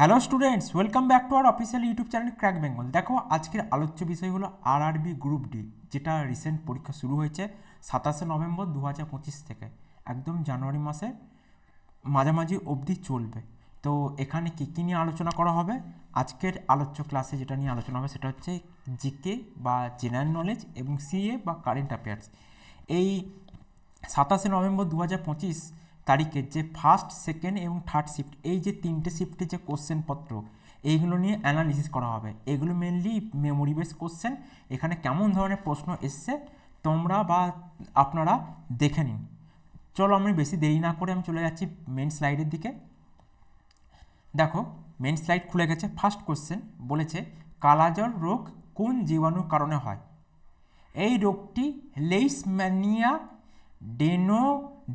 Hello students, welcome back to our official YouTube channel crack Bengal. দেখো, আজকের আলোচ্য বিষয় হলো আরআরবি গ্রুপ ডি, যেটা রিসেন্ট পরীক্ষা শুরু হয়েছে 27 নভেম্বর 2025 থেকে একদম জানুয়ারি মাসে মাঝামাঝি অবধি চলবে। তো এখানে কী কী নিয়ে আলোচনা করা হবে আজকের আলোচ্য ক্লাসে, যেটা নিয়ে আলোচনা হবে সেটা হচ্ছে জিকে বা জেনারেল নলেজ এবং সিএ বা কারেন্ট অ্যাফেয়ার্স। এই 27 নভেম্বর 2025 তারিখে যে ফার্স্ট, সেকেন্ড এবং থার্ড শিফট, এই যে তিনটে শিফটে যে কোশ্চেনপত্র, এইগুলো নিয়ে অ্যানালিসিস করা হবে। এগুলো মেনলি মেমোরি বেস কোশ্চেন। এখানে কেমন ধরনের প্রশ্ন এসছে তোমরা বা আপনারা দেখে নিন। চলো, আমি বেশি দেরি না করে আমি চলে যাচ্ছি মেন স্লাইডের দিকে। দেখো, মেন স্লাইড খুলে গেছে। ফার্স্ট কোশ্চেন বলেছে, কালাজ্বর রোগ কোন জীবাণুর কারণে হয়? এই রোগটি লেইশম্যানিয়া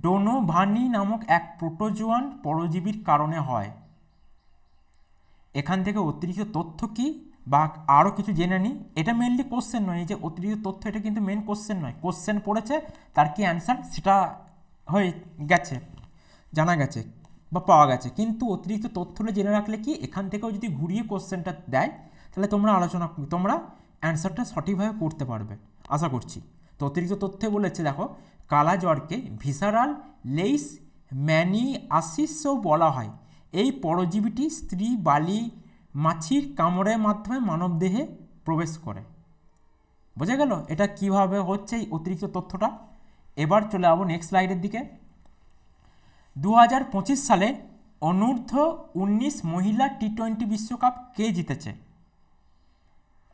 ডোনোভানি নামক এক প্রোটোজোয়ান পরজীবীর কারণে হয়। এখান থেকে অতিরিক্ত তথ্য কী বা আরও কিছু জেনে নিই। এটা মেনলি কোশ্চেন নয়, এই যে অতিরিক্ত তথ্য, এটা কিন্তু মেন কোশ্চেন নয়। কোশ্চেন পড়েছে, তার কি অ্যান্সার সেটা হয়ে গেছে, জানা গেছে বা পাওয়া গেছে। কিন্তু অতিরিক্ত তথ্যটা জেনে রাখলে কি, এখান থেকেও যদি ঘুরিয়ে কোশ্চেনটা দেয় তাহলে তোমরা অ্যান্সারটা সঠিকভাবে করতে পারবে আশা করছি। তো অতিরিক্ত তথ্যে বলেছে, দেখো, কালা জ্বরকে ভিসারাল লেইশম্যানিয়াসিসও বলা হয়। এই পরজীবীটি স্ত্রী বালি মাছির কামড়ের মাধ্যমে মানবদেহে প্রবেশ করে। বোঝা গেল এটা কিভাবে হচ্ছে এই অতিরিক্ত তথ্যটা। এবার চলে যাবো নেক্সট স্লাইডের দিকে। 2025 সালে অনূর্ধ্ব-19 মহিলা টি-20 বিশ্বকাপ কে জিতেছে?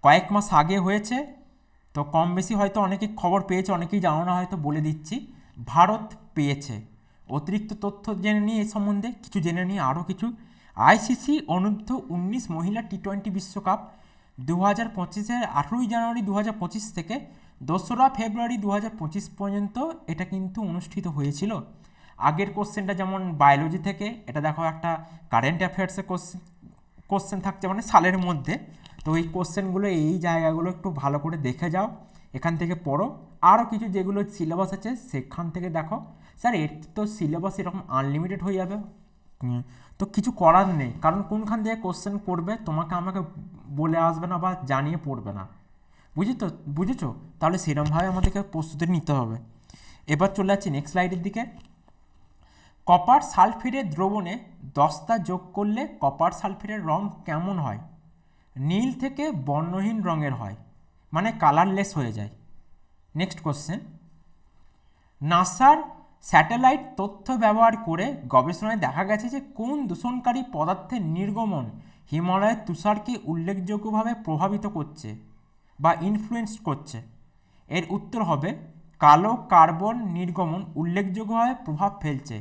কয়েক মাস আগে হয়েছে, তো কম বেশি হয়তো অনেকেই খবর পেয়েছে, অনেকেই জানো না, হয়তো বলে দিচ্ছি। ভারত পেয়েছে। অতিরিক্ত তথ্য জেনে নিয়ে এ সম্বন্ধে কিছু জেনে নিয়ে আরও কিছু। আইসিসি অনূর্ধ্ব-19 মহিলা টি-20 বিশ্বকাপ 2025-এর 18ই জানুয়ারি 2025 থেকে 2রা ফেব্রুয়ারি 2025 পর্যন্ত এটা কিন্তু অনুষ্ঠিত হয়েছিল। আগের কোশ্চেনটা যেমন বায়োলজি থেকে, এটা দেখো একটা কারেন্ট অ্যাফেয়ার্সের কোশ্চেন থাকছে, মানে সালের মধ্যে। তো এই কোশ্চেনগুলো, এই জায়গাগুলো একটু ভালো করে দেখে যাও, এখান থেকে পড়ো। আরও কিছু যেগুলো সিলেবাস আছে সেখান থেকে দেখো। স্যার, এর তো সিলেবাস এরকম আনলিমিটেড হয়ে যাবে, তো কিছু করার নেই, কারণ কোনখান থেকে কোশ্চেন করবে তোমাকে আমাকে বলে আসবে না বা জানিয়ে পড়বে না। বুঝেছো? তাহলে সেরকমভাবে আমাদেরকে প্রস্তুতি নিতে হবে। এবার চলে যাচ্ছি নেক্সট স্লাইডের দিকে। কপার সালফেটের দ্রবণে দস্তা যোগ করলে কপার সালফেটের রং কেমন হয়? নীল থেকে বর্ণহীন রঙের হয়, মানে কালারলেস হয়ে যায়। নেক্সট কোশ্চেন, নাসার স্যাটেলাইট তথ্য ব্যবহার করে গবেষণায় দেখা গেছে যে কোন দূষণকারী পদার্থের নির্গমন হিমালয়ের তুষারকে উল্লেখযোগ্যভাবে প্রভাবিত করছে বা ইনফ্লুয়েন্স করছে? এর উত্তর হবে, কালো কার্বন নির্গমন উল্লেখযোগ্যভাবে প্রভাব ফেলছে,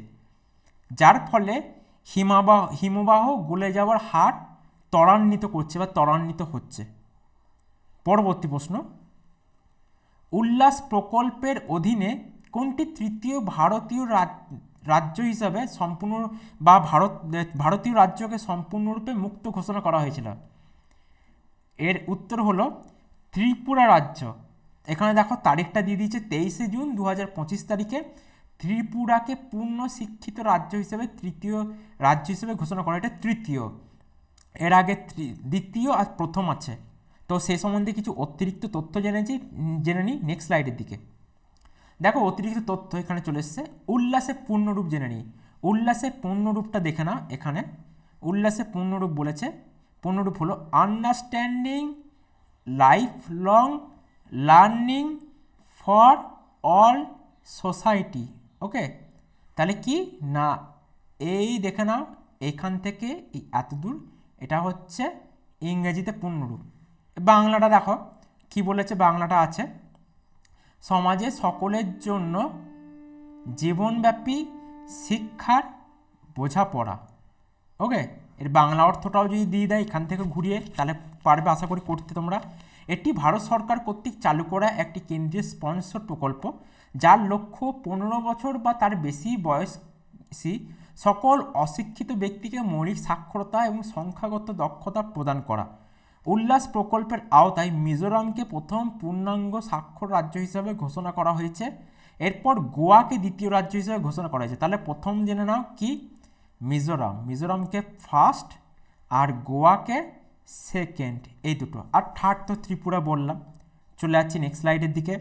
যার ফলে হিমবাহ গলে যাওয়ার হার ত্বরান্বিত করছে বা ত্বরান্বিত হচ্ছে। পরবর্তী প্রশ্ন, উল্লাস প্রকল্পের অধীনে কোনটি তৃতীয় ভারতীয় রাজ্য হিসাবে সম্পূর্ণ বা ভারতীয় রাজ্যকে সম্পূর্ণরূপে মুক্ত ঘোষণা করা হয়েছিল? এর উত্তর হলো ত্রিপুরা রাজ্য। এখানে দেখো তারিখটা দিয়ে দিয়েছে 23শে জুন 2025 তারিখে। ত্রিপুরাকে পূর্ণ শিক্ষিত রাজ্য হিসেবে তৃতীয় রাজ্য হিসেবে ঘোষণা করা, এটা তৃতীয়। এর আগে দ্বিতীয় আর প্রথম আছে। তো সে সম্বন্ধে কিছু অতিরিক্ত তথ্য জেনে নিই নেক্সট স্লাইডের দিকে। দেখো, অতিরিক্ত তথ্য এখানে চলে এসছে। উল্লাসের পূর্ণরূপ জেনে নিই। উল্লাসের পূর্ণরূপটা দেখে নাও। এখানে উল্লাসের পূর্ণরূপ বলেছে, পূর্ণরূপ হলো understanding life long learning for all society. Okay, তাহলে কি না, এই দেখে নাও এখান থেকে এই এতদূর, এটা হচ্ছে ইংরেজিতে পূর্ণরূপ। বাংলাটা দেখো কি বলেছে, বাংলাটা আছে, সমাজে সকলের জন্য জীবনব্যাপী শিক্ষার বোঝাপড়া। ওকে, এর বাংলা অর্থটাও যদি দিয়ে দেয় এখান থেকে ঘুরিয়ে, তাহলে পারবে আশা করি করতে তোমরা। এটি ভারত সরকার কর্তৃক চালু করা একটি কেন্দ্রীয় স্পন্সর প্রকল্প, যার লক্ষ্য 15 বছর বা তার বেশি বয়সী সকল অশিক্ষিত ব্যক্তিকে মৌলিক সাক্ষরতা এবং সংখ্যাগত দক্ষতা প্রদান করা। উল্লাস প্রকল্পের আওতায় মিজোরামকে প্রথম পূর্ণাঙ্গ সাক্ষর রাজ্য হিসাবে ঘোষণা করা হয়েছে। এরপর গোয়াকে দ্বিতীয় রাজ্য হিসাবে ঘোষণা করা হয়েছে। তাহলে প্রথম জেনে নাও কি, মিজোরামকে ফার্স্ট, আর গোয়াকে সেকেন্ড, এই দুটো। আর থার্ড তো ত্রিপুরা বললাম। চলে যাচ্ছি নেক্সট স্লাইডের দিকে।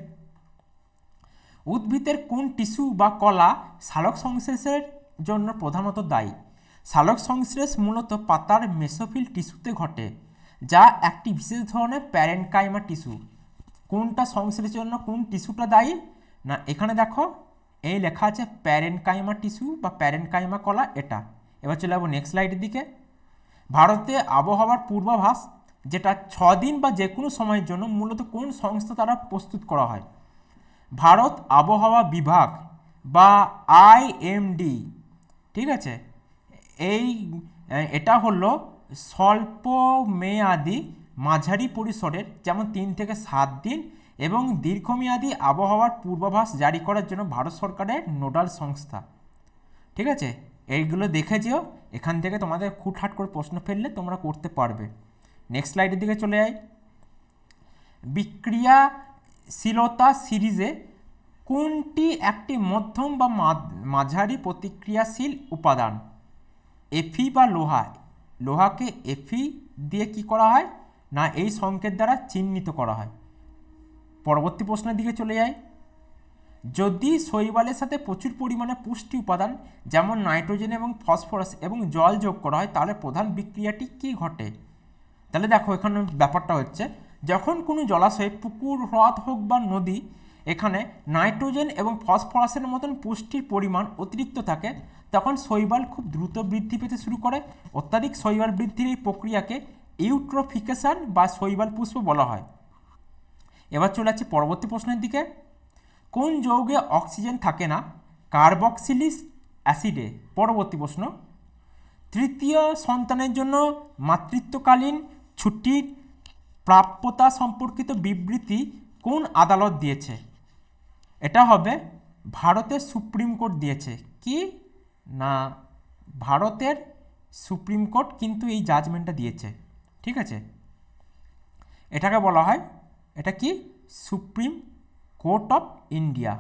উদ্ভিদের কোন টিস্যু বা কলা সালোক সংশ্লেষের জন্য প্রধানত দায়ী? সালোক সংশ্লেষ মূলত পাতার মেসোফিল টিস্যুতে ঘটে, যা একটি বিশেষ ধরনের প্যারেনকাইমা টিস্যু। কোনটা সংশ্লেষের জন্য কোন টিস্যুটা দায়ী? না এখানে দেখো এই লেখা আছে প্যারেনকাইমা টিস্যু বা প্যারেনকাইমা কলা, এটা। এবার চলে যাবো নেক্সট স্লাইডের দিকে। ভারতে আবহাওয়ার পূর্বাভাস, যেটা 6 দিন বা যে কোনো সময়ের জন্য, মূলত কোন সংস্থা দ্বারা প্রস্তুত করা হয়? ভারত আবহাওয়া বিভাগ বা IMD, ঠিক আছে। এটা হলো স্বল্প মেয়াদি মাঝারি পরিসরের, যেমন 3 থেকে 7 দিন, এবং দীর্ঘমেয়াদী আবহাওয়ার পূর্বাভাস জারি করার জন্য ভারত সরকারের নোডাল সংস্থা, ঠিক আছে। এইগুলো দেখে যেও, এখান থেকে তোমাদের খুঁটহাট করে প্রশ্ন ফেললে তোমরা করতে পারবে। নেক্সট স্লাইডের দিকে চলে যাই। বিক্রিয়াশীলতা সিরিজে কোনটি একটি মধ্যম বা মাঝারি প্রতিক্রিয়াশীল উপাদান? Fe বা লোহা। লোহাকে Fe দিয়ে কি করা হয়? না এই সংকেত দ্বারা চিহ্নিত করা হয়। পরবর্তী প্রশ্নের দিকে চলে যাই। যদি শৈবালের সাথে প্রচুর পরিমাণে পুষ্টি উপাদান যেমন নাইট্রোজেন এবং ফসফরাস এবং জল যোগ করা হয়, তাহলে প্রধান বিক্রিয়াটি কি ঘটে? তাহলে দেখো এখানে ব্যাপারটা হচ্ছে, যখন কোনো জলাশয়ে, পুকুর, হ্রদ হোক বা নদী, এখানে নাইট্রোজেন এবং ফসফরাসের মতন পুষ্টির পরিমাণ অতিরিক্ত থাকে, তখন শৈবাল খুব দ্রুত বৃদ্ধি পেতে শুরু করে। অত্যাধিক শৈবাল বৃদ্ধির এই প্রক্রিয়াকে ইউট্রোফিকেশন বা শৈবাল পুষ্প বলা হয়। এবার চলে যাচ্ছি পরবর্তী প্রশ্নের দিকে। কোন যৌগে অক্সিজেন থাকে না? কার্বক্সিলিক অ্যাসিডে। পরবর্তী প্রশ্ন। তৃতীয় সন্তানের জন্য মাতৃত্বকালীন ছুটির প্রাপ্যতা সম্পর্কিত বিবৃতি কোন আদালত দিয়েছে? এটা হবে ভারতের সুপ্রিম কোর্ট দিয়েছে। কি না, ভারতের সুপ্রিম কোর্ট কিন্তু এই জাজমেন্টটা দিয়েছে, ঠিক আছে। এটাকে বলা হয়, এটা কি, সুপ্রিম কোর্ট অফ ইন্ডিয়া।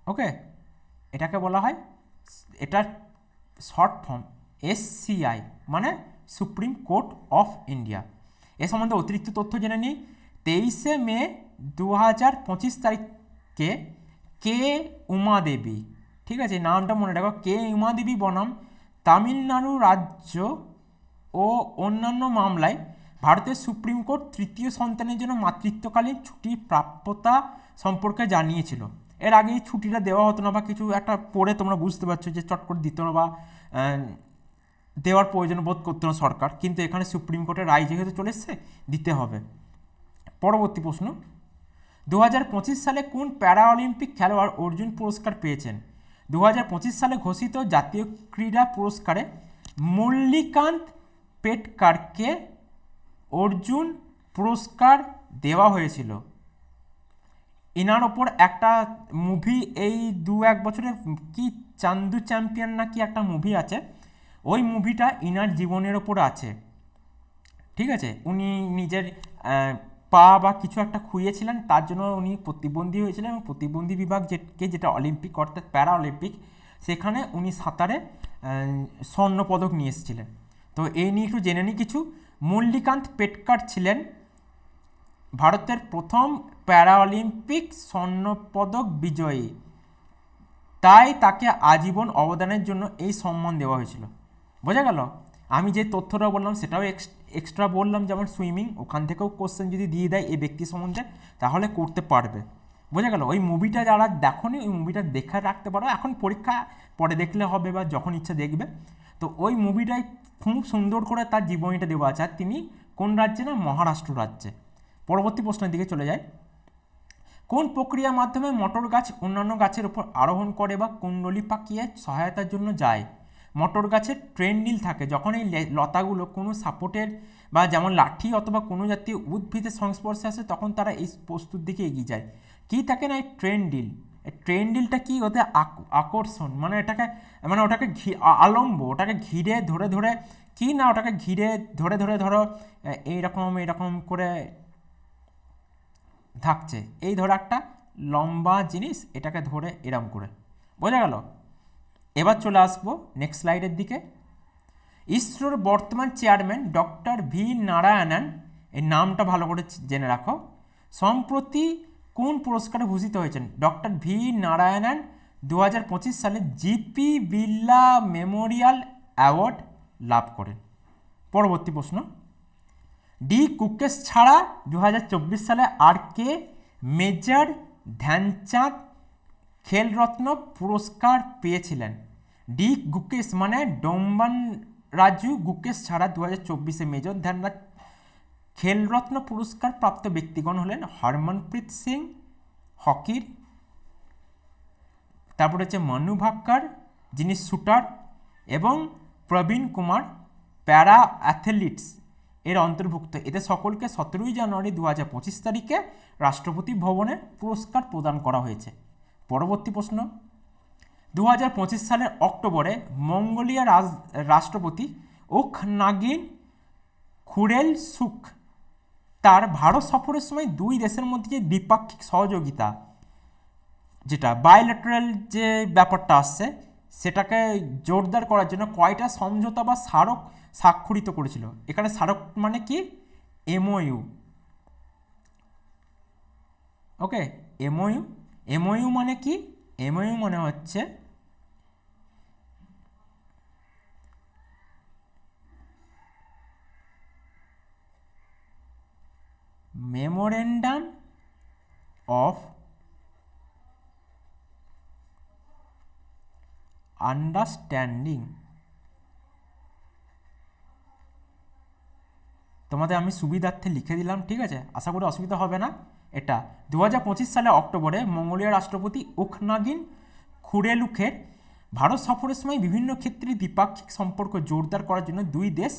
ওকে, এটাকে বলা হয়, এটার শর্ট ফর্ম SCI, মানে সুপ্রিম কোর্ট অফ ইন্ডিয়া। এ সম্বন্ধে অতিরিক্ত তথ্য জেনে নিই। 23শে মে 2025 তারিখে কে উমা দেবী, ঠিক আছে, নামটা মনে রাখো, কে উমা দেবী বনাম তামিলনাড়ু রাজ্য ও অন্যান্য মামলায় ভারতের সুপ্রিম কোর্ট তৃতীয় সন্তানের জন্য মাতৃত্বকালীন ছুটির প্রাপ্যতা সম্পর্কে জানিয়েছিল। এর আগে এই ছুটিটা দেওয়া হতো না, বা কিছু একটা পড়ে তোমরা বুঝতে পারছো যে চট করে দিত না, বা দেওয়ার প্রয়োজন বোধ করতো না সরকার, কিন্তু এখানে সুপ্রিম কোর্টের রায় যেহেতু চলে এসছে, দিতে হবে। পরবর্তী প্রশ্ন। 2025 সালে কোন প্যারা অলিম্পিক খেলোয়াড় অর্জুন পুরস্কার পেয়েছেন? 2025 সালে ঘোষিত জাতীয় ক্রীড়া পুরস্কারে মল্লিকান্ত পেটকারকে অর্জুন পুরস্কার দেওয়া হয়েছিল। এনার ওপর একটা মুভি এই 2-1 বছরে, কি চান্দু চ্যাম্পিয়ন না কি একটা মুভি আছে, ওই মুভিটা ইনার জীবনের ওপর আছে, ঠিক আছে। উনি নিজের পা বা কিছু একটা খুইয়েছিলেন, তার জন্য উনি প্রতিবন্ধী হয়েছিলেন, এবং প্রতিবন্ধী বিভাগ যেটা অলিম্পিক অর্থাৎ প্যারা অলিম্পিক, সেখানে উনি সাঁতারে স্বর্ণপদক নিয়ে এসেছিলেন। তো এই নিয়ে একটু জেনে নিই কিছু। মল্লিকান্ত পেটকার ছিলেন ভারতের প্রথম প্যারা অলিম্পিক স্বর্ণপদক বিজয়ী, তাই তাকে আজীবন অবদানের জন্য এই সম্মান দেওয়া হয়েছিল। বোঝা গেল? আমি যে তথ্যটা বললাম সেটাও এক্সট্রা বললাম, যেমন সুইমিং, ওখান থেকেও কোশ্চেন যদি দিয়ে দেয় এই ব্যক্তি সম্বন্ধে, তাহলে করতে পারবে। বোঝা গেল? ওই মুভিটা যারা দেখোনি, ওই মুভিটা দেখে রাখতে পারো, এখন পরীক্ষা পরে দেখলে হবে বা যখন ইচ্ছা দেখবে। তো ওই মুভিটায় খুব সুন্দর করে তার জীবনীটা দেওয়া আছে। আর তিনি কোন রাজ্যে? না মহারাষ্ট্র রাজ্যে। পরবর্তী প্রশ্নের দিকে চলে যায়। কোন প্রক্রিয়ার মাধ্যমে মটর গাছ অন্যান্য গাছের উপর আরোহণ করে বা কুণ্ডলী পাকিয়ে সহায়তার জন্য যায়? মটর গাছের ট্রেন্ডিল থাকে, যখন এই লতাগুলো কোনো সাপোর্টের বা যেমন লাঠি অথবা কোনো জাতীয় উদ্ভিদের সংস্পর্শে আসে, তখন তারা এই বস্তুর দিকে এগিয়ে যায়। কী থাকে না এই ট্রেন্ডিল। এই ট্রেন্ডিলটা কি, ওদের আকর্ষণ, মানে এটাকে, মানে ওটাকে আলম্ব, ওটাকে ঘিরে ধরে ধরে, কি না ওটাকে ঘিরে ধরে ধরে ধরো এইরকম করে থাকছে, এই ধরো একটা লম্বা জিনিস, এটাকে ধরে এরম করে। বোঝা গেল? এবার চলে আসবো নেক্সট স্লাইডের দিকে। ইসরোর বর্তমান চেয়ারম্যান ডক্টর ভি নারায়ণন, এই নামটা ভালো করে জেনে রাখো, সম্প্রতি কোন পুরস্কারে ভূষিত হয়েছেন? ডক্টর ভি নারায়ণন 2025 সালে জিপি বিড়লা মেমোরিয়াল অ্যাওয়ার্ড লাভ করেন। পরবর্তী প্রশ্ন, ডি কুকেশ ছাড়া 2024 সালে আর কে মেজর ধ্যানচাঁদ খেলরত্ন পুরস্কার পেয়েছিলেন? ডি গুকেশ মানে ডোম্বান রাজু গুকেশ ছাড়া 2024 মেজর ধ্যানচাঁদ খেলরত্ন পুরস্কার প্রাপ্ত ব্যক্তিগণ হলেন হরমনপ্রীত সিং হকির, তারপর হচ্ছে মনু ভাক্কর যিনি শুটার, এবং প্রবীণ কুমার প্যারা অ্যাথলিটস এর অন্তর্ভুক্ত। এদের সকলকে 17 জানুয়ারি 2025 তারিখে রাষ্ট্রপতি ভবনে পুরস্কার প্রদান করা হয়েছে। পরবর্তী প্রশ্ন, 2025 সালের অক্টোবরে মঙ্গোলিয়া রাষ্ট্রপতি ওখনাগিন খুরেলসুখ তার ভারত সফরের সময় দুই দেশের মধ্যে যে দ্বিপাক্ষিক সহযোগিতা, যেটা বায়োল্যাটারাল যে ব্যাপারটা আসছে, সেটাকে জোরদার করার জন্য কয়টা সমঝোতা বা স্মারক স্বাক্ষরিত করেছিল? এখানে স্মারক মানে কি? এমওইউ। ওকে, এমওইউ। এমওইউ মানে কি? এমওইউ মানে হচ্ছে মেমোরেন্ডাম অফ আন্ডারস্ট্যান্ডিং। তোমাদের আমি সুবিধার্থে লিখে দিলাম, ঠিক আছে? আশা করি অসুবিধা হবে না। এটা 2025 সালে অক্টোবরে মঙ্গোলিয়া রাষ্ট্রপতি ওখনাগিন খুরেলুখের ভারত সফরের সময় বিভিন্ন ক্ষেত্রে দ্বিপাক্ষিক সম্পর্ক জোরদার করার জন্য দুই দেশ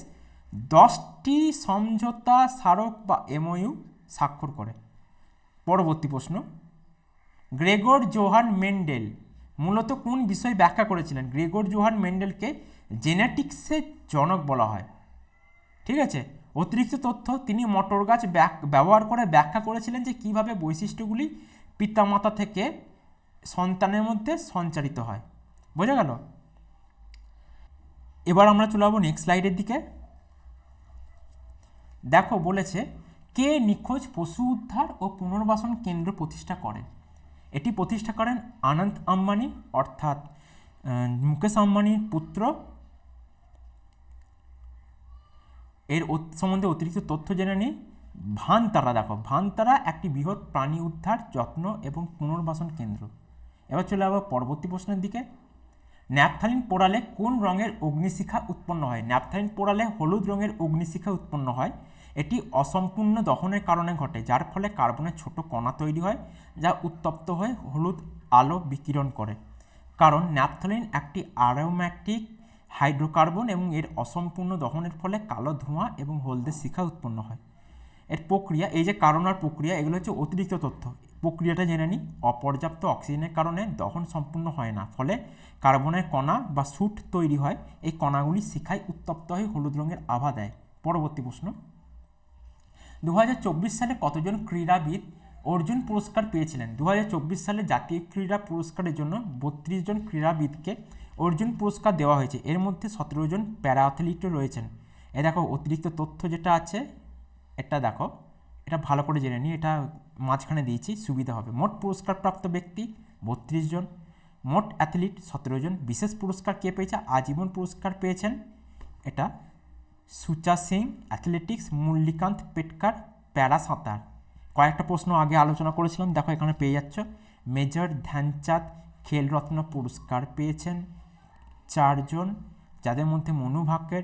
10টি সমঝোতা স্মারক বা এমওইউ স্বাক্ষর করে। পরবর্তী প্রশ্ন, গ্রেগর জোহান মেন্ডেল মূলত কোন বিষয় ব্যাখ্যা করেছিলেন? গ্রেগর জোহান মেন্ডেলকে জেনেটিক্সের জনক বলা হয়, ঠিক আছে? অতিরিক্ত তথ্য, তিনি মটর গাছ ব্যবহার করে ব্যাখ্যা করেছিলেন যে কীভাবে বৈশিষ্ট্যগুলি পিতামাতা থেকে সন্তানের মধ্যে সঞ্চারিত হয়। বোঝা গেল? এবার আমরা চলে যাবো নেক্সট স্লাইডের দিকে। দেখো বলেছে, কে নিখোঁজ পশু উদ্ধার ও পুনর্বাসন কেন্দ্র প্রতিষ্ঠা করেন? এটি প্রতিষ্ঠা করেন আনন্ত আম্বানি, অর্থাৎ মুকেশ আম্বানির পুত্র। এর সম্বন্ধে অতিরিক্ত তথ্য জেনে নিই। ভানতারা, দেখো ভানতারা একটি বৃহৎ প্রাণী উদ্ধার, যত্ন এবং পুনর্বাসন কেন্দ্র। এবার চলে যাবো পরবর্তী প্রশ্নের দিকে। ন্যাপথালিন পোড়ালে কোন রঙের অগ্নিশিখা উৎপন্ন হয়? ন্যাপথালিন পোড়ালে হলুদ রঙের অগ্নিশিখা উৎপন্ন হয়। এটি অসম্পূর্ণ দহনের কারণে ঘটে, যার ফলে কার্বনের ছোট কণা তৈরি হয় যা উত্তপ্ত হয়ে হলুদ আলো বিকিরণ করে। কারণ ন্যাপথালিন একটি অ্যারোম্যাটিক হাইড্রোকার্বন এবং এর অসম্পূর্ণ দহনের ফলে কালো ধোঁয়া এবং হলদে শিখা উৎপন্ন হয়। এর প্রক্রিয়া, এই যে কারণ আর প্রক্রিয়া, এগুলো হচ্ছে অতিরিক্ত তথ্য। প্রক্রিয়াটা জেনে নিই। অপর্যাপ্ত অক্সিজেনের কারণে দহন সম্পূর্ণ হয় না, ফলে কার্বনের কণা বা স্যুট তৈরি হয়। এই কণাগুলি শিখায় উত্তপ্ত হয়ে হলুদ রঙের আভা দেয়। পরবর্তী প্রশ্ন, 2024 সালে কতজন ক্রীড়াবিদ অর্জুন পুরস্কার পেয়েছিলেন? 2024 সালে জাতীয় ক্রীড়া পুরস্কারের জন্য 32 জন ক্রীড়াবিদকে অর্জুন পুরস্কার দেওয়া হয়েছে। এর মধ্যে 17 জন প্যারা অ্যাথলিটও রয়েছেন। এ দেখো অতিরিক্ত তথ্য যেটা আছে, এটা দেখো, এটা ভালো করে জেনে নিই, এটা মাঝখানে দিয়েছি, সুবিধা হবে। মোট পুরস্কারপ্রাপ্ত ব্যক্তি 32 জন, মোট অ্যাথলিট 17 জন। বিশেষ পুরস্কার কে পেয়েছে? আজীবন পুরস্কার পেয়েছেন এটা সুচা সিং অ্যাথলেটিক্স, মল্লিকান্ত পেটকার প্যারা সাঁতার। কয়েকটা প্রশ্ন আগে আলোচনা করেছিলাম, দেখো এখানে পেয়ে যাচ্ছ। মেজর ধ্যানচাঁদ খেলরত্ন পুরস্কার পেয়েছেন 4 জন, যাদের মধ্যে মনু ভাক্কর,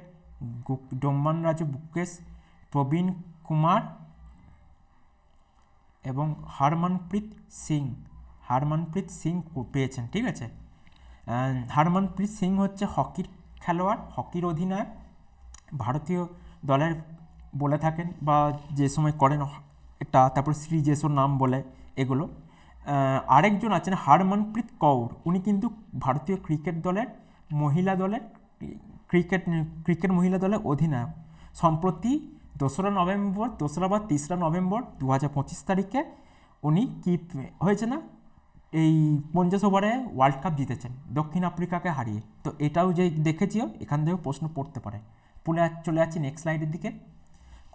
ডোম্বান রাজু গুকেশ, প্রবীণ কুমার এবং হরমনপ্রীত সিং পেয়েছেন, ঠিক আছে? হরমনপ্রীত সিং হচ্ছে হকির খেলোয়াড়, হকির অধিনায়ক, ভারতীয় দলের বলে থাকেন বা যে সময় করেন এটা, তারপর শ্রী জেসোর নাম বলে এগুলো। আরেকজন আছেন হরমনপ্রীত কৌর, উনি কিন্তু ভারতীয় ক্রিকেট দলের মহিলা দলের ক্রিকেট মহিলা দলের অধিনায়ক। সম্প্রতি 2রা বা 3রা নভেম্বর 2025 তারিখে উনি কি হয়েছে না, এই 50 ওভারে ওয়ার্ল্ড কাপ জিতেছেন দক্ষিণ আফ্রিকাকে হারিয়ে। তো এটাও যে দেখেছিও, এখান থেকেও প্রশ্ন পড়তে পারে। চলে যাচ্ছি নেক্সট স্লাইডের দিকে।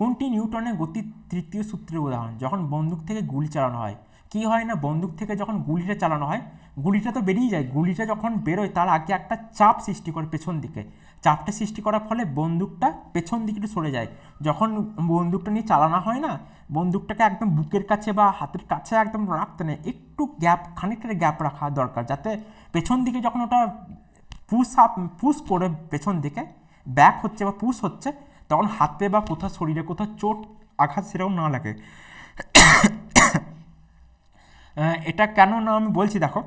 কোনটি নিউটনের গতির তৃতীয় সূত্রের উদাহরণ? যখন বন্দুক থেকে গুলি চালানো হয়, কি হয় না, বন্দুক থেকে যখন গুলিটা চালানো হয়, গুলিটা তো বেরিয়ে যায়, গুলিটা যখন বেরোয় তার আগে একটা চাপ সৃষ্টি করে পেছন দিকে, চাপটা সৃষ্টি করার ফলে বন্দুকটা পেছন দিকে একটু সরে যায়। যখন বন্দুকটা নিয়ে চালানো হয় না, বন্দুকটাকে একদম বুকের কাছে বা হাতের কাছে একদম রাখতে নেই, একটু গ্যাপ, খানিকটা গ্যাপ রাখা দরকার, যাতে পেছন দিকে যখন ওটা পুশ করে পেছন দিকে ব্যাক হচ্ছে বা পুশ হচ্ছে, তখন হাতে বা কোথাও শরীরে কোথাও চোট আঘাত সেরকম না লাগে। এটা কেন না আমি বলছি, দেখো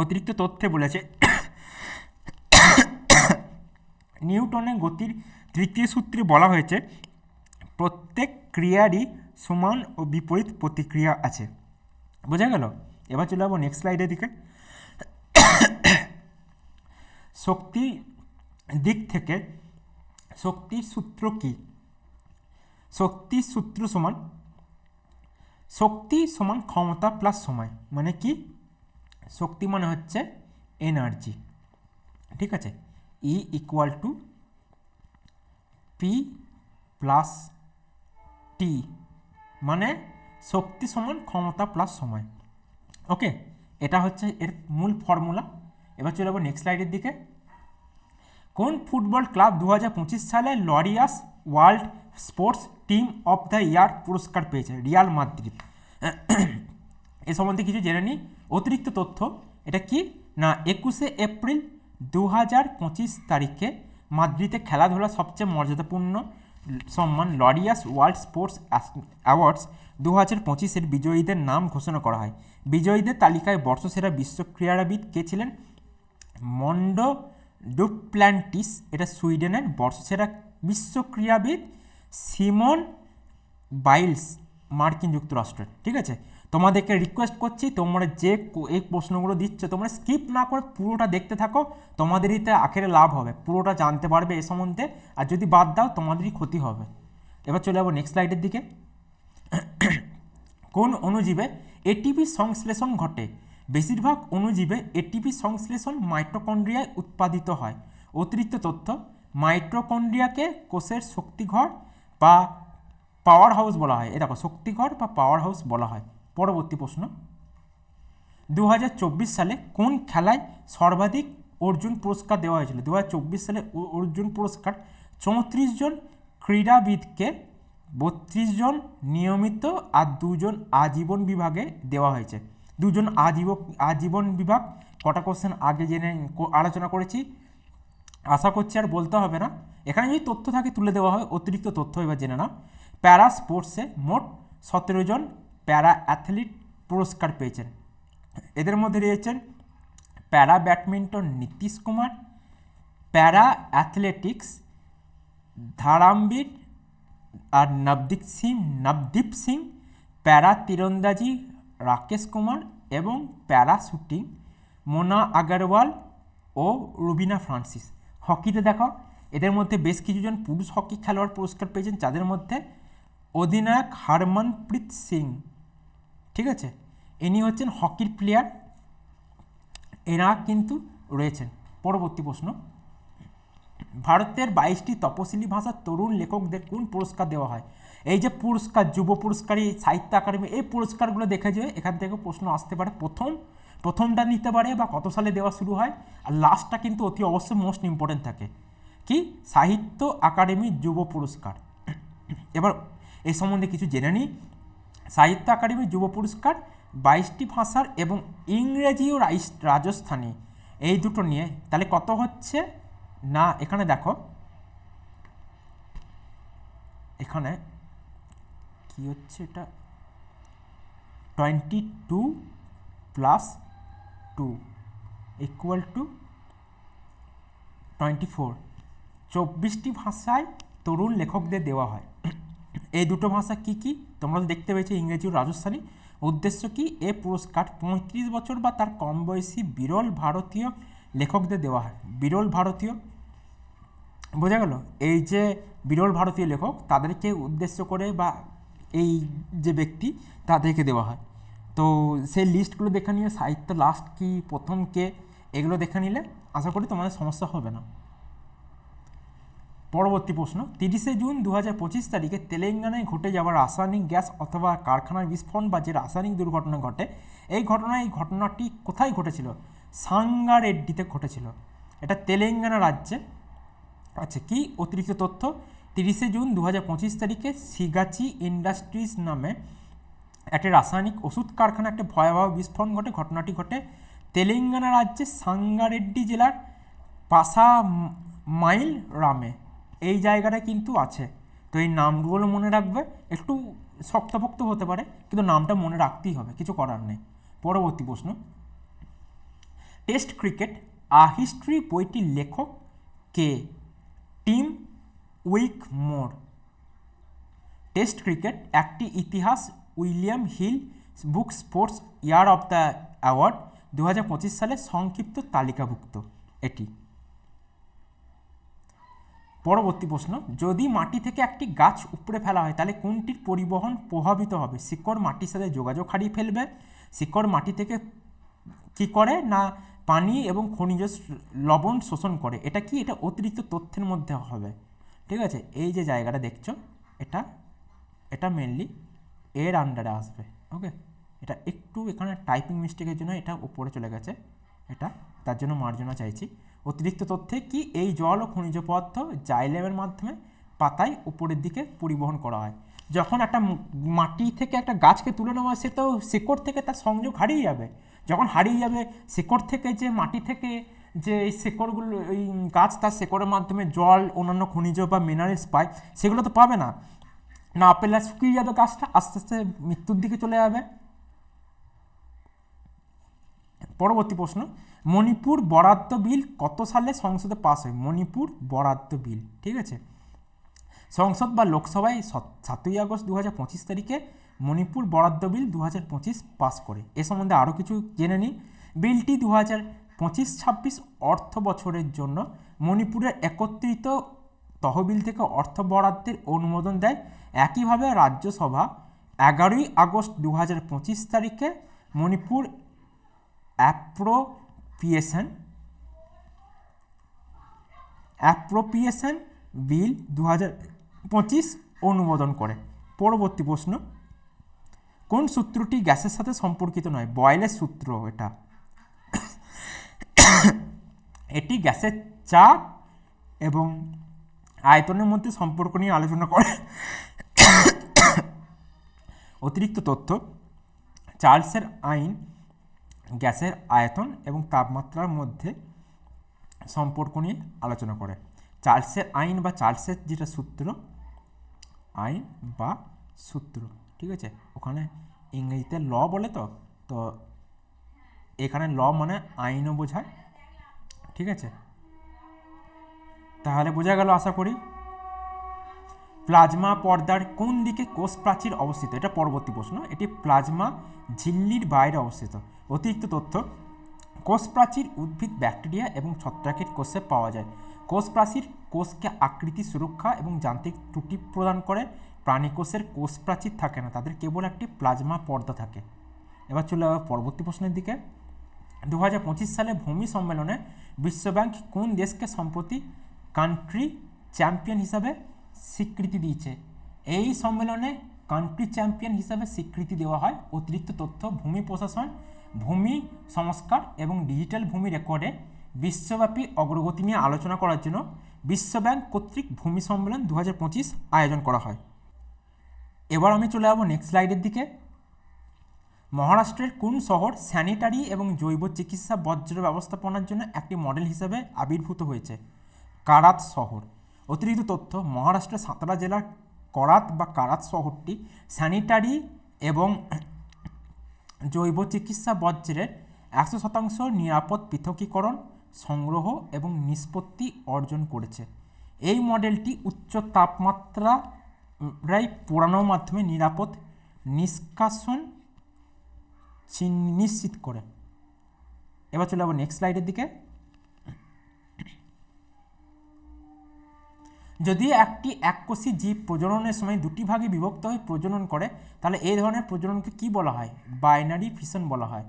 অতিরিক্ত তথ্যে বলেছে নিউটনের গতির তৃতীয় সূত্রে বলা হয়েছে প্রত্যেক ক্রিয়ারই সমান ও বিপরীত প্রতিক্রিয়া আছে। বোঝা গেল? এবার চলে যাবো নেক্সট স্লাইডের দিকে। শক্তির দিক থেকে শক্তির সূত্র কি? শক্তির সূত্র সমান শক্তি সমান ক্ষমতা প্লাস সময়। মানে কি? শক্তি মানে হচ্ছে এনার্জি, ঠিক আছে, E equal to P plus T, মানে শক্তি সমান ক্ষমতা প্লাস সময়। ওকে, এটা হচ্ছে এর মূল ফর্মুলা। এবার চলে যাবো নেক্সট স্লাইডের দিকে। কোন ফুটবল ক্লাব 2025 সালে Laureus world sports team of the year পুরস্কার পেয়েছে? Real Madrid. এ সম্বন্ধে কিছু জেনে নিই অতিরিক্ত তথ্য। এটা কি না, 21শে এপ্রিল 2025 তারিখে মাদ্রিদে খেলাধুলার সবচেয়ে মর্যাদাপূর্ণ সম্মান লরিয়াস ওয়ার্ল্ড স্পোর্টস অ্যাওয়ার্ডস 2025-এর বিজয়ীদের নাম ঘোষণা করা হয়। বিজয়ীদের তালিকায় বর্ষসেরা বিশ্ব ক্রীড়াবিদ কে ছিলেন? মন্ডো ডুপ্ল্যান্টিস, এটা সুইডেনের। বর্ষসেরা বিশ্ব ক্রীড়াবিদ সিমন বাইলস, মার্কিন যুক্তরাষ্ট্রের। ঠিক আছে, তোমাদেরকে রিকোয়েস্ট করছি তোমরা যে এই প্রশ্নগুলো দিচ্ছ তোমরা স্কিপ না করে পুরোটা দেখতে থাকো, তোমাদেরই তো আখেরে লাভ হবে, পুরোটা জানতে পারবে এ সম্বন্ধে। আর যদি বাদ দাও তোমাদেরই ক্ষতি হবে। এবার চলে যাবো নেক্সট স্লাইডের দিকে। কোন অণুজীবে এটিপি সংশ্লেষণ ঘটে? বেশিরভাগ অণুজীবে এটিপি সংশ্লেষণ মাইটোকন্ড্রিয়ায় উৎপাদিত হয়। অতিরিক্ত তথ্য, মাইটোকন্ড্রিয়াকে কোষের শক্তিঘর বা পাওয়ার হাউস বলা হয়। এ দেখো, শক্তিঘর বা পাওয়ার হাউস বলা হয়। পরবর্তী প্রশ্ন, 2024 সালে কোন খেলায় সর্বাধিক অর্জুন পুরস্কার দেওয়া হয়েছিল? 2024 সালে অর্জুন পুরস্কার 34 জন ক্রীড়াবিদকে 32 জন নিয়মিত আর 2 জন আজীবন বিভাগে দেওয়া হয়েছে। 2 জন আজীবন বিভাগ কটা কোশ্চেন আগে জেনে আলোচনা করেছি, আশা করছি আর বলতে হবে না। এখানে যদি তথ্য থাকে তুলে দেওয়া হয়, অতিরিক্ত তথ্য এবার জেনে নাও। প্যারা স্পোর্টসে মোট 17 জন প্যারা অ্যাথলিট পুরস্কার পেয়েছেন। এদের মধ্যে রয়েছেন প্যারা badminton Nitish Kumar, para athletics Dharambir আর নবদীপ সিং, প্যারা তীরন্দাজি রাকেশ কুমার এবং প্যারা শুটিং মোনা আগরওয়াল ও রুবিনা ফ্রান্সিস। হকিতে দেখো, এদের মধ্যে বেশ কিছুজন পুরুষ হকি খেলোয়াড় পুরস্কার পেয়েছেন, যাদের মধ্যে অধিনায়ক হরমনপ্রীত সিং, ঠিক আছে, ইনি হচ্ছেন হকির প্লেয়ার, এরা কিন্তু রয়েছেন। পরবর্তী প্রশ্ন, ভারতের 22টি তপশিলি ভাষার তরুণ লেখকদের কোন পুরস্কার দেওয়া হয়? এই যে পুরস্কার, যুব পুরস্কারী, সাহিত্য একাডেমি, এই পুরস্কারগুলো দেখে যে এখান থেকে প্রশ্ন আসতে পারে। প্রথমটা নিতে পারে বা কত সালে দেওয়া শুরু হয়, আর লাস্টটা কিন্তু অতি অবশ্যই মোস্ট ইম্পর্টেন্ট থাকে। কি? সাহিত্য একাডেমি যুব পুরস্কার। এবার এই সম্বন্ধে কিছু জেনে নিই। সাহিত্য একাডেমি যুব পুরস্কার 22টি ভাষার এবং ইংরেজি ও রাজস্থানী এই দুটো নিয়ে। তাহলে কত হচ্ছে না, এখানে দেখো, এখানে কি হচ্ছে, এটা 22 + 2 = 24। 24টি ভাষায় তরুণ লেখকদের দেওয়া হয়। এই দুটো ভাষা কি কি তোমরা দেখতে পেয়েছো, ইংরেজি ও রাজস্থানী। উদ্দেশ্য কি? এ পুরস্কার 35 বছর বা তার কম বয়সী বিরল ভারতীয় লেখকদের দেওয়া হয়। বিরল ভারতীয়, বোঝা গেল? এই যে বিরল ভারতীয় লেখক, তাদেরকে উদ্দেশ্য করে বা এই যে ব্যক্তি, তাদেরকে দেওয়া হয়। তো সেই লিস্টগুলো দেখে নিয়ে সাহিত্য লাস্ট কি প্রথম কে এগুলো দেখে নিলে আশা করি তোমাদের সমস্যা হবে না। পরবর্তী প্রশ্ন, 30শে জুন 2025 তারিখে তেলেঙ্গানায় ঘটে যাওয়া রাসায়নিক গ্যাস অথবা কারখানার বিস্ফোরণ বা যে রাসায়নিক দুর্ঘটনা ঘটে এই ঘটনাটি কোথায় ঘটেছিল? সাঙ্গারেড্ডিতে ঘটেছিল। এটা তেলেঙ্গানা রাজ্যে। আচ্ছা, কি অতিরিক্ত তথ্য? 30শে জুন 2025 তারিখে সিগাচি ইন্ডাস্ট্রিজ নামে একটি রাসায়নিক ওষুধ কারখানা একটা ভয়াবহ বিস্ফোরণ ঘটে। ঘটনাটি ঘটে তেলেঙ্গানা রাজ্যে সাঙ্গারেড্ডি জেলার পাসামাইল রামে। এই জায়গাটা কিন্তু আছে। তো এই নামগুলো মনে রাখবে, একটু শক্তপোক্ত হতে পারে কিন্তু নামটা মনে রাখতেই হবে, কিছু করার নেই। পরবর্তী প্রশ্ন, টেস্ট ক্রিকেট আ হিস্ট্রি বইটির লেখক কে? Tim Wigmore. টেস্ট ক্রিকেট একটি ইতিহাস William Hill book sports year of the award 2025 সালে সংক্ষিপ্ত তালিকাভুক্ত এটি। পরবর্তী প্রশ্ন, যদি মাটি থেকে একটি গাছ উপড়ে ফেলা হয় তাহলে কোনটির পরিবহন প্রভাবিত হবে? শিকড় মাটির সাথে যোগাযোগ হারিয়ে ফেলবে। শিকড় মাটি থেকে কি করে না পানি এবং খনিজ লবণ শোষণ করে। এটা কি? এটা অতিরিক্ত তথ্যের মধ্যে হবে। ঠিক আছে, এই যে জায়গাটা দেখছো এটা মেনলি এর আন্ডারে আসবে। ওকে, এটা একটু এখানে টাইপিং মিস্টেকের জন্য এটা উপরে চলে গেছে, এটা তার জন্য মার্জনা চাইছি। অতিরিক্ত তথ্যে কি? এই জল ও খনিজ পদার্থ জাইলেমের মাধ্যমে পাতায় উপরের দিকে পরিবহন করা হয়। যখন একটা মাটি থেকে একটা গাছকে তুলে নেওয়া হয় সে তো শিকড় থেকে তার সংযোগ হারিয়ে যাবে। যখন হারিয়ে যাবে শিকড় থেকে, যে মাটি থেকে যে এই শিকড়গুলো, এই গাছ তার শিকড়ের মাধ্যমে জল অন্যান্য খনিজ বা মিনারেলস পায়, সেগুলো তো পাবে না। না পেলে শুকিয়ে যাবে গাছটা, আস্তে আস্তে মৃত্যুর দিকে চলে যাবে। পরবর্তী প্রশ্ন, মণিপুর বরাদ্দ বিল কত সালে সংসদে পাস হয়? মণিপুর বরাদ্দ বিল, ঠিক আছে, সংসদ বা লোকসভায় 7ই আগস্ট 2025 তারিখে মণিপুর বরাদ্দ বিল 2025 পাস করে। এ সম্বন্ধে আরও কিছু জেনে নিই। বিলটি 2025-26 অর্থ বছরের জন্য মণিপুরের একত্রিত তহবিল থেকে অর্থ বরাদ্দের অনুমোদন দেয়। একইভাবে রাজ্যসভা 11ই আগস্ট 2025 তারিখে মণিপুর অ্যাপ্রোপ্রিয়েশন বিল 2025 অনুমোদন করে। পরবর্তী প্রশ্ন, কোন সূত্রটি গ্যাসের সাথে সম্পর্কিত নয়? বয়েলের সূত্র। এটি গ্যাসের চাপ এবং আয়তনের মধ্যে সম্পর্ক নিয়ে আলোচনা করে। অতিরিক্ত তথ্য, চার্লসের আইন গ্যাসের আয়তন এবং তাপমাত্রার মধ্যে সম্পর্ক নিয়ে আলোচনা করে। চার্লসের আইন বা চার্লসের যেটা সূত্র, আইন বা সূত্র, ঠিক আছে, ওখানে ইংরেজিতে ল বলে, তো এখানে ল মানে আইনও বোঝায়। ঠিক আছে, তাহলে বোঝা গেল আশা করি। প্লাজমা পর্দার কোন দিকে কোষ প্রাচীর অবস্থিত? এটা পরবর্তী প্রশ্ন। এটি প্লাজমা ঝিল্লির বাইরে অবস্থিত। অতিরিক্ত তথ্য, কোষ প্রাচীর উদ্ভিদ, ব্যাকটেরিয়া এবং ছত্রাকের কোষে পাওয়া যায়। কোষ প্রাচীর কোষকে আকৃতি, সুরক্ষা এবং যান্ত্রিক ত্রুটি প্রদান করে। প্রাণী কোষের কোষ প্রাচীর থাকে না, তাদের কেবল একটি প্লাজমা পর্দা থাকে। এবার চলে যাবে পরবর্তী প্রশ্নের দিকে। 2025 সালে ভূমি সম্মেলনে বিশ্বব্যাংক কোন দেশকে সম্প্রতি কান্ট্রি চ্যাম্পিয়ন হিসাবে স্বীকৃতি দিয়েছে? এই সম্মেলনে কান্ট্রি চ্যাম্পিয়ন হিসাবে স্বীকৃতি দেওয়া হয়। অতিরিক্ত তথ্য, ভূমি প্রশাসন, ভূমি সংস্কার এবং ডিজিটাল ভূমি রেকর্ডে বিশ্বব্যাপী অগ্রগতি নিয়ে আলোচনা করার জন্য বিশ্বব্যাংক কর্তৃক ভূমি সম্মেলন 2025 আয়োজন করা হয়। এবার আমি চলে যাব নেক্সট স্লাইডের দিকে। মহারাষ্ট্রের কোন শহর স্যানিটারি এবং জৈব চিকিৎসা বর্জ্য ব্যবস্থাপনার জন্য একটি মডেল হিসেবে আবির্ভূত হয়েছে? কারাত শহর। অতিরিক্ত তথ্য, মহারাষ্ট্রের সাতারা জেলার কারাত শহরটি স্যানিটারি এবং জৈব চিকিৎসা বর্জ্যের 100% নিরাপদ পৃথকীকরণ, সংগ্রহ এবং নিষ্পত্তি অর্জন করেছে। এই মডেলটি উচ্চ তাপমাত্রায় পোড়ানোর মাধ্যমে নিরাপদ নিষ্কাশন নিশ্চিত করে। এবার চলে যাবো নেক্সট স্লাইডের দিকে। যদি একটি এককোষী জীব প্রজননের সময় দুটি ভাগে বিভক্ত হয়ে প্রজনন করে তাহলে এই ধরনের প্রজননকে কি বলা হয়? বাইনারি ফিশন বলা হয়।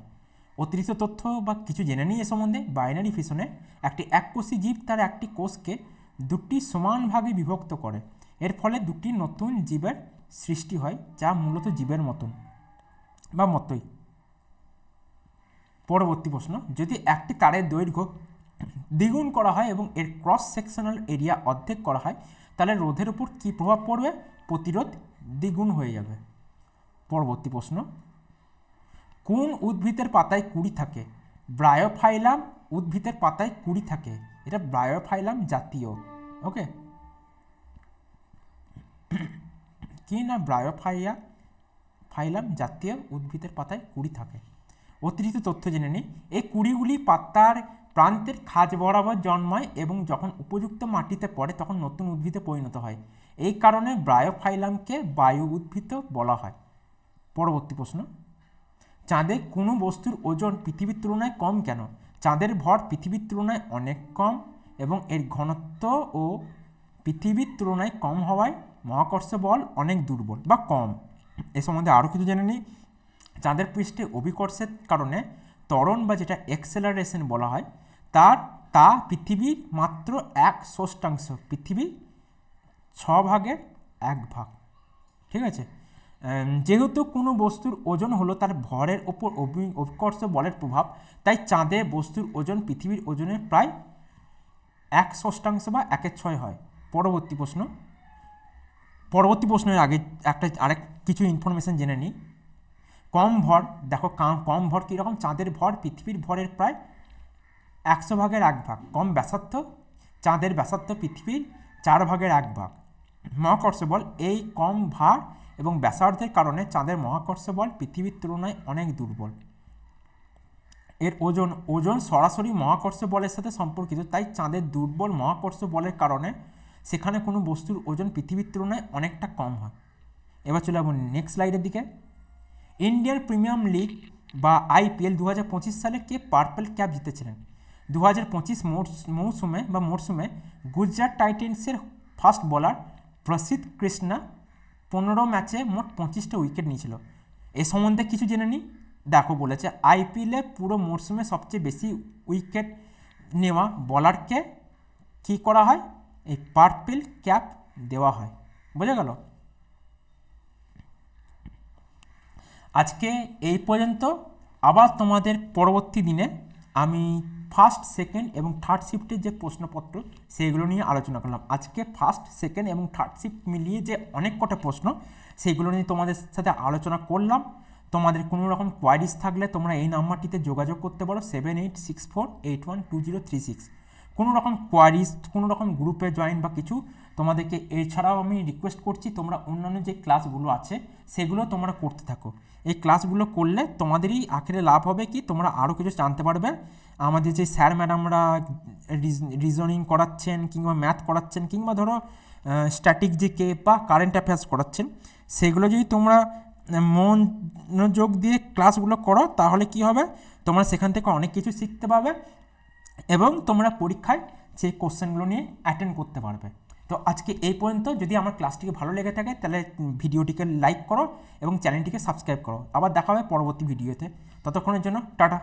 অতিরিক্ত তথ্য বা কিছু জেনে নিই এ সম্বন্ধে। বাইনারি ফিশনে একটি এককোষী জীব তার একটি কোষকে দুটি সমান ভাগে বিভক্ত করে, এর ফলে দুটি নতুন জীবের সৃষ্টি হয় যা মূলত জীবের মতন বা মতোই। পরবর্তী প্রশ্ন, যদি একটি তারের দৈর্ঘ্য দ্বিগুণ করা হয় এবং এর ক্রস সেকশনাল এরিয়া অর্ধেক করা হয় তাহলে রোধের উপর কী প্রভাব পড়বে? প্রতিরোধ দ্বিগুণ হয়ে যাবে। পরবর্তী প্রশ্ন, কোন উদ্ভিদের পাতায় কুড়ি থাকে? ব্রায়োফাইলাম উদ্ভিদের পাতায় কুড়ি থাকে, এটা ব্রায়োফাইলাম জাতীয়। ওকে, কি না? ব্রায়োফাইলাম জাতীয় উদ্ভিদের পাতায় কুড়ি থাকে। অতিরিক্ত তথ্য জেনে নিই। এই কুড়িগুলি পাতার প্রান্তের খাঁজ বরাবর জন্মায় এবং যখন উপযুক্ত মাটিতে পড়ে তখন নতুন উদ্ভিদে পরিণত হয়। এই কারণে ব্রায়োফাইলামকে বায়ু উদ্ভিদ বলা হয়। পরবর্তী প্রশ্ন, চাঁদে কোনো বস্তুর ওজন পৃথিবীর তুলনায় কম কেন? চাঁদের ভর পৃথিবীর তুলনায় অনেক কম এবং এর ঘনত্ব ও পৃথিবীর তুলনায় কম হওয়ায় মহাকর্ষ বল অনেক দুর্বল বা কম। এ সম্বন্ধে আরও কিছু জেনে নিই। চাঁদের পৃষ্ঠে অভিকর্ষের কারণে ত্বরণ বা যেটা এক্সেলারেশন বলা হয় তা পৃথিবীর মাত্র 1/6, পৃথিবীর 1/6। ঠিক আছে। যেহেতু কোনো বস্তুর ওজন হলো তার ভরের ওপর অভিকর্ষ বলের প্রভাব, তাই চাঁদে বস্তুর ওজন পৃথিবীর ওজনের প্রায় 1/6 বা 1/6 হয়। পরবর্তী প্রশ্নের আগে আরেক কিছু ইনফরমেশন জেনে নিই। কম ভর, দেখো কম ভর কীরকম? চাঁদের ভর পৃথিবীর ভরের প্রায় 100/1 কম ব্যাসার্ধ, চাঁদের ব্যাসার্ধ পৃথিবীর 4/1 মহাকর্ষ বল, এই কম ভার এবং ব্যাসার্ধের কারণে চাঁদের মহাকর্ষ বল পৃথিবীর তুলনায় অনেক দুর্বল। এর ওজন সরাসরি মহাকর্ষ বলের সাথে সম্পর্কিত, তাই চাঁদের দুর্বল মহাকর্ষ বলের কারণে সেখানে কোনো বস্তুর ওজন পৃথিবীর তুলনায় অনেকটা কম হয়। এবার চলে যাবো নেক্সট স্লাইডের দিকে। ইন্ডিয়ান প্রিমিয়াম লিগ বা IPL 2025 সালে কে পার্পল ক্যাপ জিতেছিলেন? 2025 মরশুমে গুজরাট টাইটেন্সের ফাস্ট বোলার প্রসিদ্ধ কৃষ্ণা 15 ম্যাচে মোট 25টা উইকেট নিয়েছিল। এ সম্বন্ধে কিছু জেনে নিই। দেখো, বলেছে IPL-এ পুরো মরশুমে সবচেয়ে বেশি উইকেট নেওয়া বোলারকে কী করা হয়? এই পার্পল ক্যাপ দেওয়া হয়। বোঝা গেল? আজকে এই পর্যন্ত। আবার তোমাদের পরবর্তী দিনে আমি ফার্স্ট, সেকেন্ড এবং থার্ড শিফটের যে প্রশ্নপত্র সেইগুলো নিয়ে আলোচনা করলাম। আজকে ফার্স্ট, সেকেন্ড এবং থার্ড শিফট মিলিয়ে যে অনেক কটা প্রশ্ন সেইগুলো নিয়ে তোমাদের সাথে আলোচনা করলাম। তোমাদের কোনো রকম কোয়ারিজ থাকলে তোমরা এই নাম্বারটিতে যোগাযোগ করতে পারো 7864812036। কোনো রকম কোয়ারিজ, কোনো রকম গ্রুপে জয়েন বা কিছু তোমাদেরকে, এছাড়াও আমি রিকোয়েস্ট করছি তোমরা অন্যান্য যে ক্লাসগুলো আছে সেগুলো তোমরা করতে থাকো। এই ক্লাসগুলো করলে তোমাদেরই আখেরে লাভ হবে কি, তোমরা আরও কিছু জানতে পারবে। আমাদের যে স্যার ম্যাডামরা রিজনিং করাচ্ছেন কিংবা ম্যাথ করাচ্ছেন কিংবা ধরো স্ট্যাটিক জিকে বা কারেন্ট অ্যাফেয়ার্স করাচ্ছেন, সেগুলো যদি তোমরা মনোযোগ দিয়ে ক্লাসগুলো করো তাহলে কি হবে, তোমরা সেখান থেকে অনেক কিছু শিখতে পারবে এবং তোমরা পরীক্ষায় সেই কোশ্চেনগুলো নিয়ে অ্যাটেন্ড করতে পারবে। তো আজকে এই পর্যন্ত। যদি আমার ক্লাসটিকে ভালো লেগে থাকে তাহলে ভিডিওটিকে লাইক করো এবং চ্যানেলটিকে সাবস্ক্রাইব করো। আবার দেখা হবে পরবর্তী ভিডিওতে। ততক্ষণের জন্য টাটা।